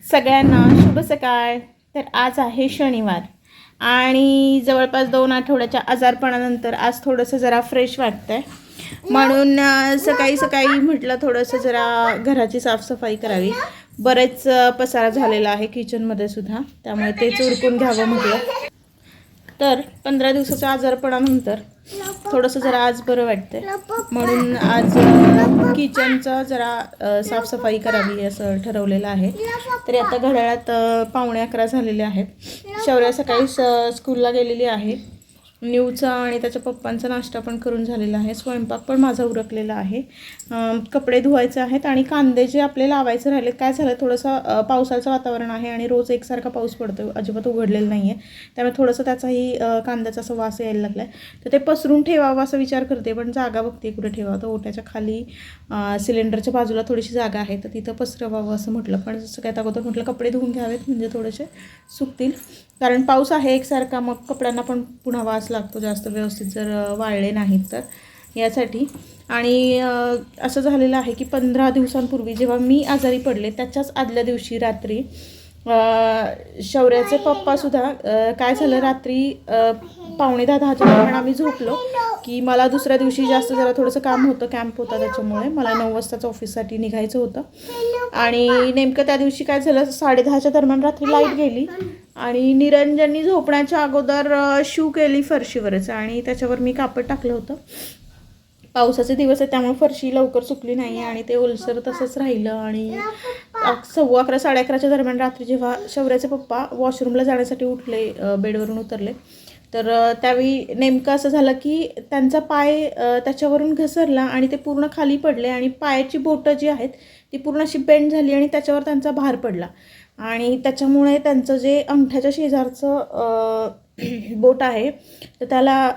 सगळ्यांना शुभ सकाळ। तर आज आहे शनिवार आणि जवळपास 2 आठवड्याच्या आजारपणानंतर आज थोडंसं जरा फ्रेश वाटतंय, म्हणून सकाळी सकाळी म्हटलं थोडंसं जरा घराची साफसफाई करावी। बरेच पसारा झालेला आहे किचनमध्ये सुद्धा, त्यामुळे तेच उरकून घ्यावं म्हटलं। तर 15 दिवसाच्या आजारपणानंतर थोडंसं जरा आज बरं वाटतंय, म्हणून आज किचनचं जरा साफसफाई करावी असं ठरवलेलं आहे। तरी आता घड्याळात 11:45 झालेले आहेत। शौर्य सकाळी स्कूलला गेलेली आहे। न्यूचा आणि त्याच्या पप्पांचा नाश्ता पण करून झालेला आहे। स्वयंपाक पण माझा उरकलेला आहे। कपडे धुवायचे आहेत आणि कांदे जे आपले लावायचे राहिले, काय झालं थोडंसं पावसाचं वातावरण आहे आणि रोज एकसारखा पाऊस पडतो, अजिबात उघडलेलं नाही आहे, त्यामुळे थोडंसं त्याचाही कांद्याचा असा वास यायला लागला आहे। तर ते पसरून ठेवावं असं विचार करते, पण जागा बघते कुठे ठेवावं। तर ओट्याच्या खाली सिलेंडरच्या बाजूला थोडीशी जागा आहे, तर तिथं पसरवावं असं म्हटलं। पण जसं काय अगोदर म्हटलं कपडे धुवून घ्यावेत म्हणजे थोडेसे सुकतील, कारण पाऊस आहे एकसारखा, मग कपड्यांना पण पुन्हा वास लागतो जास्त व्यवस्थित जर वाळले नाहीत तर, यासाठी। आणि असं झालेलं आहे की 15 दिवसांपूर्वी जेव्हा मी आजारी पडले त्याच्याच आदल्या दिवशी रात्री शौर्याचे पप्पासुद्धा काय झालं, रात्री 9:45-10च्या दरम्यान आम्ही झोपलो की मला दुसऱ्या दिवशी जास्त जरा थोडंसं काम होतं, कॅम्प होता, त्याच्यामुळे मला 9 वाजताच ऑफिससाठी निघायचं होतं। आणि नेमकं त्या दिवशी काय झालं, 10:30च्या दरम्यान रात्री लाईट गेली आणि निरंजननी झोपण्याच्या अगोदर शू केली फरशीवरच आणि त्याच्यावर मी कापड टाकलं होतं। पावसाचे दिवस आहे त्यामुळे फरशी लवकर सुकली नाही आणि ते ओलसर तसंच राहिलं। आणि 11:15 11:30च्या दरम्यान रात्री जेव्हा शौर्याचे पप्पा वॉशरूमला जाण्यासाठी उठले, बेडवरून उतरले, तर त्यावेळी नेमकं असं झालं की त्यांचा पाय त्याच्यावरून घसरला आणि ते पूर्ण खाली पडले आणि पायाची बोटं जी आहेत ती पूर्ण अशी बेंड झाली आणि त्याच्यावर त्यांचा भार पडला आणि त्याच्यामुळे त्यांचं जे अंगठ्याच्या शेजारचं बोट आहे तर त्याला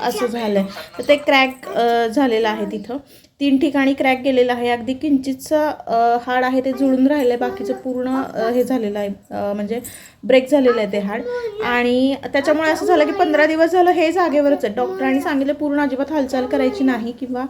असं झालं आहे, तर ते क्रॅक झालेलं आहे। तिथं 3 ठिकाणी क्रॅक गेलेला आहे। अगदी किंचितचं हाड आहे ते जुळून राहिलं आहे, बाकीचं पूर्ण हे झालेलं आहे, म्हणजे ब्रेक झालेलं आहे ते हाड। आणि त्याच्यामुळे असं झालं की 15 दिवस झालं हे जागेवरच आहे। डॉक्टरांनी सांगितलं पूर्ण अजिबात हालचाल करायची नाही किंवा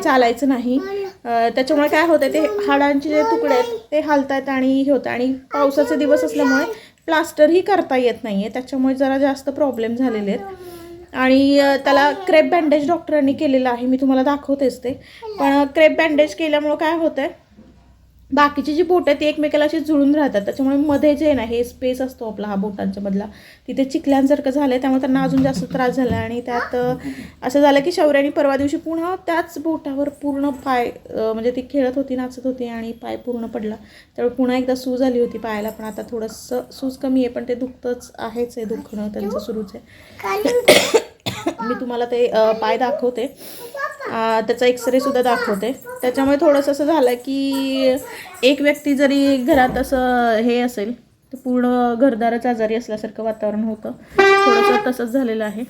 चालायचं नाही, त्याच्यामुळे काय होतं ते हाडांचे जे तुकडे आहेत ते हालतात आणि हे होतं। आणि पावसाचे दिवस असल्यामुळे प्लास्टरही करता येत नाही आहे, त्याच्यामुळे जरा जास्त प्रॉब्लेम झालेले आहेत। आणि त्याला क्रेप बँडेज डॉक्टरांनी केलेलं आहे, मी तुम्हाला दाखवतेच ते। पण क्रेप बँडेज केल्यामुळं काय होतं आहे, बाकीची जी बोटं आहेत ती एकमेकाला अशी जुळून राहतात, त्याच्यामुळे मध्ये जे आहे ना हे स्पेस असतो आपला हा बोटांच्या मधला, तिथे चिखल्यांसारखं झालं आहे, त्यामुळे त्यांना अजून जास्त त्रास झाला। आणि त्यात असं झालं की शौर्याने परवा दिवशी पुन्हा त्याच बोटावर पूर्ण पाय, म्हणजे ती खेळत होती, नाचत होती आणि पाय पूर्ण पडला, त्यामुळे पुन्हा एकदा सूज आली होती पायाला। पण आता थोडंसं सूज कमी आहे, पण ते दुखतंच आहेच आहे, दुखणं त्यांचं सुरूच आहे। मी तुम्हाला ते पाय दाखवते, त्याचा एक्सरे सुद्धा दाखवते। त्याच्यामुळे थोडंसं असं झालं की एक व्यक्ती जरी घरात असं हे असेल तर पूर्ण घरदारच आजारी असल्यासारखं वातावरण होतं, थोडंसं तसंच झालेलं आहे।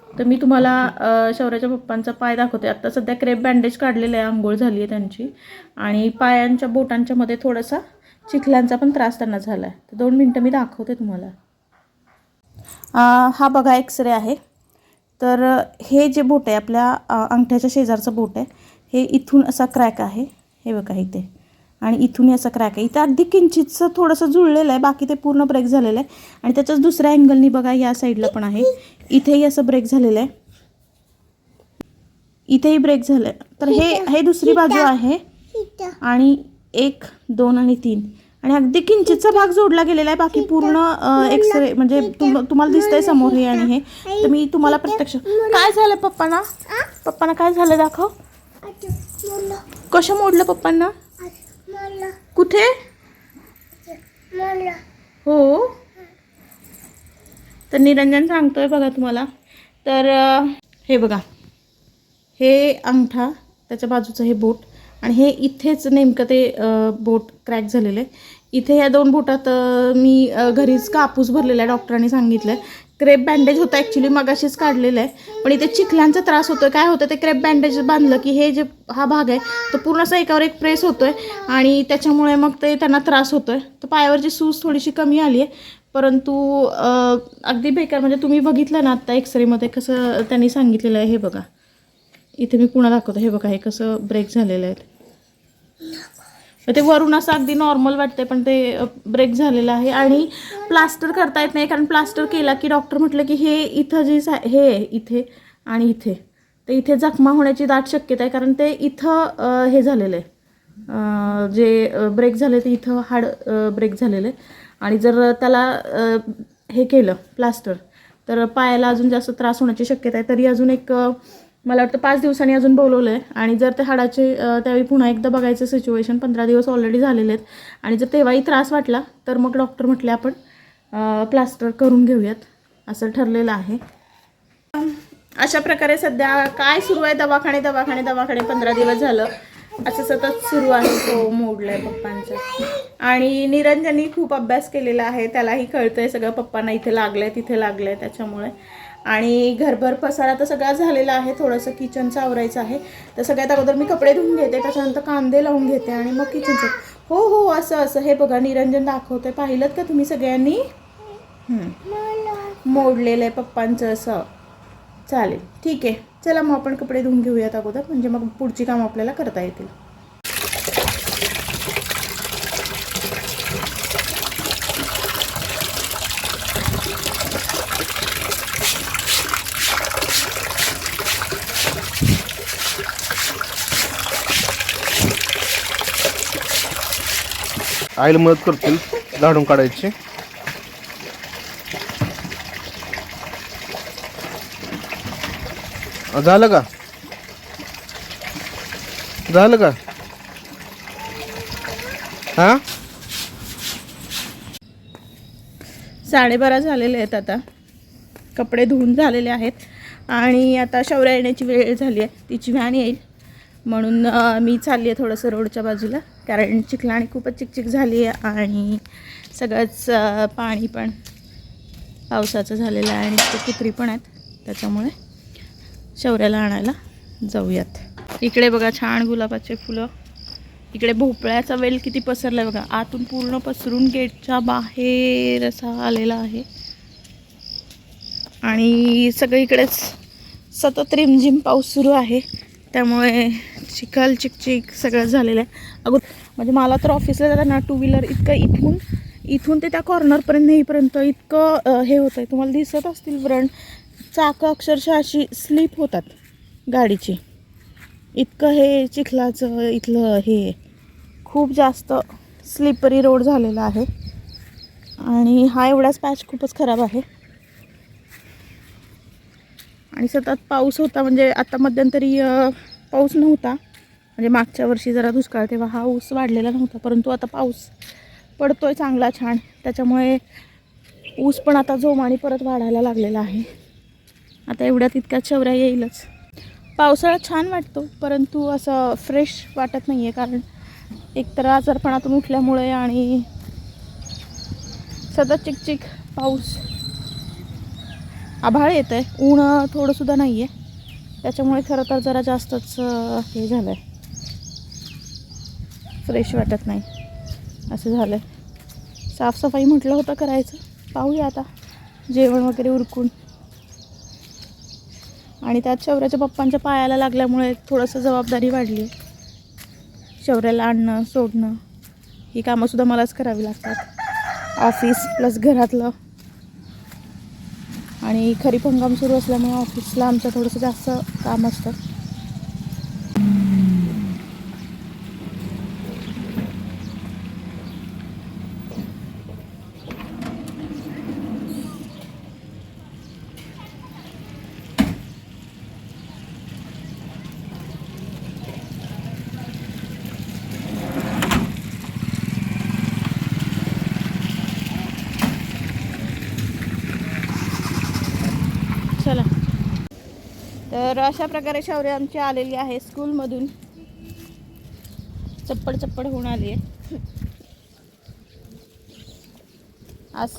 तर मी तुम्हाला शौर्याच्या पप्पांचा पाय दाखवते। आत्ता सध्या क्रेप बँडेज काढलेलं आहे, आंघोळ झाली आहे त्यांची, आणि पायांच्या बोटांच्या मध्ये थोडासा चिखलांचा पण त्रास त्यांना झाला आहे। तर 2 मिनटं मी दाखवते तुम्हाला। हा बघा एक्सरे आहे। तर हे जे बोट आहे आपल्या अंगठ्याच्या शेजारचं बोट आहे, हे इथून असा क्रॅक आहे, हे बघा इथे, आणि इथूनही असा क्रॅक आहे। इथं अगदी किंचितचं थोडंसं जुळलेलं आहे, बाकी ते पूर्ण ब्रेक झालेलं आहे। आणि त्याच्याच दुसऱ्या अँगलनी बघा या साईडला पण आहे, इथेही असं ब्रेक झालेलं आहे, इथेही ब्रेक झालं आहे। तर हे दुसरी बाजू आहे, आणि 1 2 आणि 3, आणि अगदी किंचितचा भाग जोडला गेलेला आहे, बाकी पूर्ण एक्सरे म्हणजे तुम्हाला दिसतंय समोर हे आणि हे। तर मी तुम्हाला प्रत्यक्ष काय झालं पप्पांना काय झालं दाखव। कसं मोडलं पप्पांना, कुठे, हो, तर निरंजन सांगतोय बघा तुम्हाला। तर हे बघा, हे अंगठा, त्याच्या बाजूचं हे बोट, आणि हे इथेच नेमकं ते बोट क्रॅक झालेलं आहे। इथे या 2 बोटात मी घरीच कापूस भरलेला आहे, डॉक्टरांनी सांगितलं आहे। क्रेप बँडेज होतं ॲक्च्युली मगाशीच काढलेलं आहे, पण इथे चिखलांचा त्रास होतो आहे। काय होतं ते क्रेप बँडेज बांधलं की हे जे हा भाग आहे तो पूर्ण असा एकावर एक प्रेस होतो आहे आणि त्याच्यामुळे मग ते त्यांना त्रास होतो आहे। तर पायावरची सूज थोडीशी कमी आली आहे, परंतु अगदी बेकार, म्हणजे तुम्ही बघितलं ना आत्ता एक्सरेमध्ये कसं त्यांनी सांगितलेलं आहे। हे बघा इथे मी पुन्हा दाखवतो, हे बघा हे कसं ब्रेक झालेलं आहे। ते वरून असं अगदी नॉर्मल वाटते, पण ते ब्रेक झालेलं आहे. आणि प्लास्टर करता येत नाही, कारण प्लास्टर केला की डॉक्टर म्हटलं की हे इथं जे हे इथे आणि इथे, ते इथे जखमा होण्याची दाट शक्यता आहे, कारण ते इथं हे झालेलं आहे, जे ब्रेक झाले ते इथं हाड ब्रेक झालेलं आहे. आणि जर त्याला हे केलं प्लास्टर तर पायाला अजून जास्त त्रास होण्याची शक्यता आहे. तरी अजून एक मला वाटतं 5 दिवसांनी अजून बोलवलं आहे. आणि जर ते हाडाचे त्यावेळी पुन्हा एकदा बघायचं सिच्युएशन, 15 दिवस ऑलरेडी झालेले आहेत. आणि जर तेव्हाही त्रास वाटला तर मग डॉक्टर म्हटले आपण प्लास्टर करून घेऊयात, असं ठरलेलं आहे. अशा प्रकारे सध्या काय सुरू आहे, दवाखाने 15 दिवस झालं असं सतत सुरू आहे. तो मोडला आहे पप्पांचा. आणि निरंजननी खूप अभ्यास केलेला आहे, त्यालाही कळतं आहे सगळं, पप्पांना इथे लागलं आहे तिथे लागलं आहे त्याच्यामुळे. आणि घरभर पसारा तर सगळा झालेला आहे, थोडंसं किचनचं आवरायचं आहे. तर सगळ्यात अगोदर मी कपडे धुवून घेते, त्याच्यानंतर कांदे लावून घेते आणि मग किचनचं. हो असं हे बघा निरंजन दाखवते, पाहिलं का तुम्ही सगळ्यांनी? मोडलेलं आहे पप्पांचं असं. चालेल ठीक आहे, चला मग आपण कपडे धुवून घेऊयात अगोदर, म्हणजे मग पुढची कामं आपल्याला करता येतील. आईला मदत करतील झाडून काढायची. झालं का? हा 12:30 झालेले आहेत. आता कपडे धुवून झालेले आहेत आणि आता शौर्य येण्याची वेळ झाली आहे, तिची व्हॅन येईल म्हणून मी चालली आहे थोडंसं रोडच्या बाजूला, कारण चिखलाणी खूपच चिकचिक झाली आहे आणि सगळंच पाणी पण पावसाचं झालेलं आहे आणि ते कुत्री पण आहेत, त्याच्यामुळे शौर्याला आणायला जाऊयात. इकडे बघा छान गुलाबाचे फुलं, इकडे भोपळ्याचा वेल किती पसरला आहे बघा, आतून पूर्ण पसरून गेटच्या बाहेर असा आलेला आहे. आणि सगळीकडेच सतत रिमझिम पाऊस सुरू आहे, त्यामुळे चिखल चिकचिक सगळं झालेलं आहे. म्हणजे मला तर ऑफिसला जाताना 2 व्हीलर इतकं इथून ते त्या कॉर्नरपर्यंत नेईपर्यंत इतकं हे होतं आहे. तुम्हाला दिसत असतील फ्रंट चाकं अक्षरशः अशी स्लिप होतात गाडीची, इतकं हे चिखलाचं इथलं हे खूप जास्त स्लिपरी रोड झालेला आहे. आणि हा एवढाच पॅच खूपच खराब आहे. आणि सतत पाऊस होता, म्हणजे आता मध्यंतरी पाऊस नव्हता, म्हणजे मागच्या वर्षी जरा दुष्काळ तेव्हा हा ऊस वाढलेला नव्हता, परंतु आता पाऊस पडतोय चांगला छान, त्याच्यामुळे ऊस पण आता जोमाने परत वाढायला लागलेला आहे. आता एवढ्यात इतक्यात शौर्य येईलच. पावसाळा छान वाटतो, परंतु असं फ्रेश वाटत नाही आहे, कारण एकतर आजारपणातून उठल्यामुळे आणि सतत चिकचिक पाऊस, आभाळ येतं आहे, ऊन थोडंसुद्धा नाही आहे, त्याच्यामुळे खरं तर जरा जास्तच हे झालं आहे, फ्रेश वाटत नाही असं झालं आहे. साफसफाई म्हटलं होतं करायचं, पाहूया आता जेवण वगैरे उरकून. आणि त्यात शौर्याच्या पप्पांच्या पायाला लागल्यामुळे थोडंसं जबाबदारी वाढली आहे. शौर्याला आणणं सोडणं ही कामंसुद्धा मलाच करावी लागतात, ऑफिस प्लस घरातलं. आणि खरीप हंगाम सुरू असल्यामुळे ऑफिसला आमचं थोडंसं जास्त काम असतं. चला, तर अशा प्रकारे शौर्य आमची आलेली आहे स्कूलमधून, चप्पड होऊन आली आहे. आज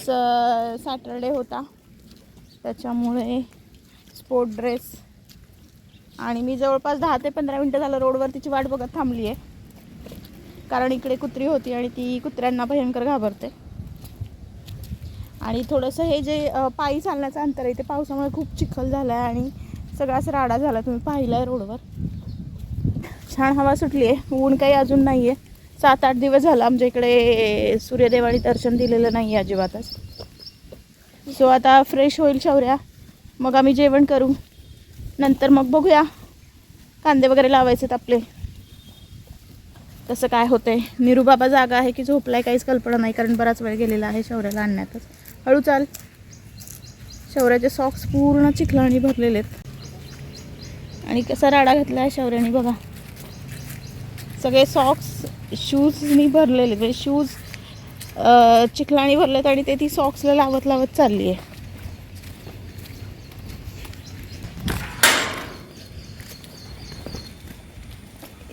सॅटरडे होता, त्याच्यामुळे स्पोर्ट ड्रेस. आणि मी जवळपास 10 ते 15 मिनटं झालं रोडवर तिची वाट बघत थांबली आहे, कारण इकडे कुत्री होती आणि ती कुत्र्यांना भयंकर घाबरते. आणि थोडंसं हे जे पायी चालण्याचं अंतर आहे ते पावसामुळे खूप चिखल झाला आहे आणि सगळाच राडा झाला, तुम्ही पाहिला आहे रोडवर. छान हवा सुटली आहे, ऊन काही अजून नाही आहे, 7-8 दिवस झालं आमच्या इकडे सूर्यदेवानी दर्शन दिलेलं नाही अजिबातच. सो आता फ्रेश होईल शौर्या, मग आम्ही जेवण करू, नंतर मग बघूया कांदे वगैरे लावायचेत आपले, कसं काय होतंय. निरू बाबा जागा आहे की झोपलाय काहीच कल्पना नाही, कारण बराच वेळ गेलेला आहे शौर्याला आणण्यातच. हळू चाल. शौर्याचे सॉक्स पूर्ण चिखलाने भरलेले आहेत आणि कसा राडा घातला आहे शौर्याने बघा. सगळे सॉक्स शूजनी भरलेले, म्हणजे शूज चिखलाने भरलेत आणि ते ती सॉक्सला लावत लावत चालली आहे.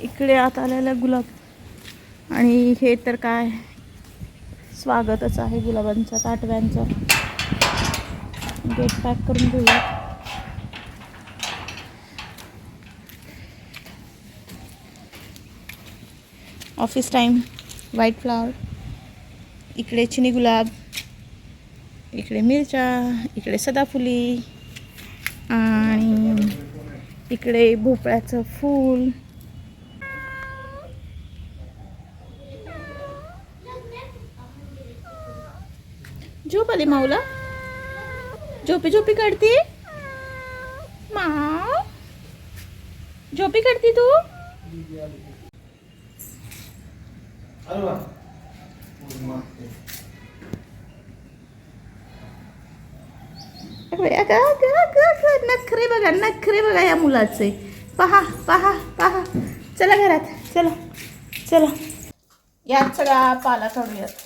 इकडे आत आलेला गुलाब, आणि हे तर काय स्वागतच आहे गुलाबांचं, ताटव्यांचं. गेट पॅक करून घेऊया. Office time. व्हाईट फ्लावर, इकडे चिनी गुलाब, इकडे मिरच्या, इकडे सदाफुली, आणि इकडे भोपळ्याचं फूल. झोप आली माऊला, झोपी झोपी काढती माऊ, झोपी काढती तू. नखरे बघा, नखरे बघा या मुलाचे. पहा पहा पहा. चला घरात, चला चला. यात सगळा पाला काढूयात.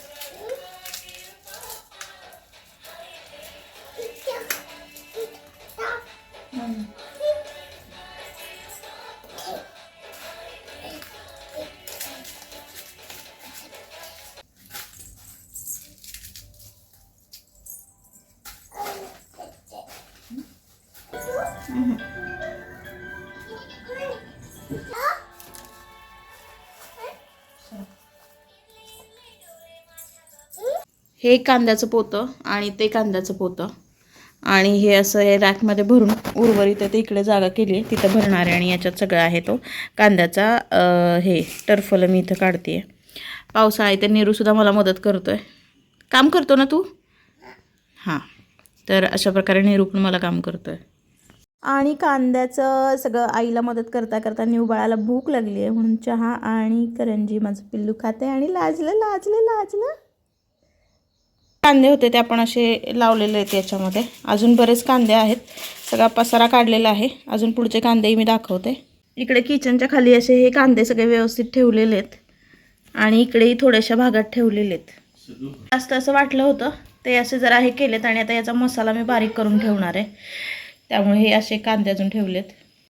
हे कांद्याचं पोतं आणि ते कांद्याचं पोतं, आणि हे असं हे रॅकमध्ये भरून उर्वरित ते इकडे जागा केली आहे तिथं भरणार आहे. आणि याच्यात सगळं आहे तो कांद्याचा हे टरफलं मी इथं काढते आहे. पावसाळा आहे तर निरूसुद्धा मला मदत करतो आहे. काम करतो ना तू? हां, तर अशा प्रकारे निरू पण मला काम करतो आहे. आणि कांद्याचं सगळं आईला मदत करता करता निऊ बाळाला भूक लागली आहे म्हणून चहा आणि करंजी माझं पिल्लू खाते. आणि लाजलं लाजलं लाजलं. कांदे होते ते आपण असे लावलेले आहेत याच्यामध्ये. अजून बरेच कांदे आहेत, सगळा पसारा काढलेला आहे. अजून पुढचे कांदेही मी दाखवते. इकडे किचनच्या खाली असे हे कांदे सगळे व्यवस्थित ठेवलेले आहेत, आणि इकडेही थोड्याशा भागात ठेवलेले आहेत. जास्त असं वाटलं होतं ते असे जरा हे केलेत, आणि आता याचा मसाला मी बारीक करून ठेवणार आहे, त्यामुळे हे असे कांदे अजून ठेवलेत.